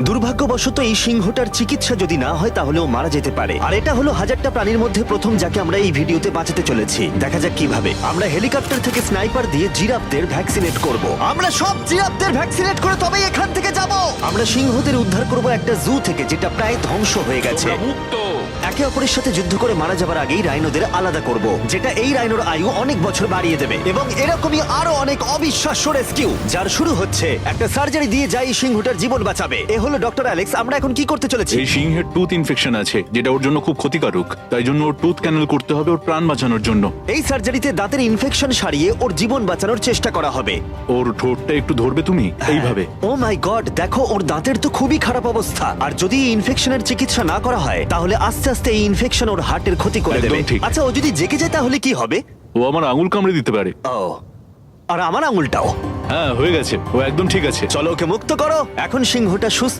দুর্ভাগ্যবশত এই সিংহটার চিকিৎসা যদি না হয় তাহলে ও মারা যেতে পারে। আর এটা হলো 1000টা প্রাণীর মধ্যে প্রথম যাকে আমরা এই ভিডিওতে বাঁচাতে চলেছি। দেখা যাক কিভাবে। আমরা হেলিকপ্টার থেকে স্নাইপার দিয়ে জিরাফদের ভ্যাকসিনেট করব। আমরা সব জিরাফদের ভ্যাকসিনেট করে তবেই এখান থেকে যাব। আমরা সিংহদের উদ্ধার করব একটা জু থেকে যেটা প্রায় ধ্বংস হয়ে গেছে। তোমরা মুক্ত। একে অপরের সাথে যুদ্ধ করে মারা যাবার আগেই রাইনোদের আলাদা করব, যেটা এই রাইনোর আয়ু অনেক বছর বাড়িয়ে দেবে। এবং এরকমই আরো অনেক অবিশ্বাস্য রেস্কিউ যার শুরু হচ্ছে একটা সার্জারি দিয়ে যাই সিংহটার জীবন বাঁচাবে। এ হলো ডক্টর অ্যালেক্স। আমরা এখন কি করতে চলেছি? এই সিংহের টুথ ইনফেকশন আছে যেটা ওর জন্য খুব ক্ষতিকারক, তাই জন্য ওর টুথ ক্যানেল করতে হবে ওর প্রাণ বাঁচানোর জন্য। এই সার্জারিতে দাঁতের ইনফেকশন সারিয়ে ওর জীবন বাঁচানোর চেষ্টা করা হবে। ওর ঠোঁটটা একটু ধরবে তুমি এইভাবে। ও মাই গড, দেখো ওর দাঁতের তো খুবই খারাপ অবস্থা। আর যদি এই ইনফেকশনের চিকিৎসা না করা হয় তাহলে আস্তে আস্তে এই ইনফেকশন ওর হার্টের ক্ষতি করে একদম দেবে। ঠিক। আচ্ছা, ও যদি জেগে যায় তাহলে কি হবে? ও আমার আঙুল কামড়ে দিতে পারে। ও, আর আমার আঙুলটাও। হ্যাঁ হয়ে গেছে, ও একদম ঠিক আছে। চলো ওকে মুক্ত করো। এখন সিংহটা সুস্থ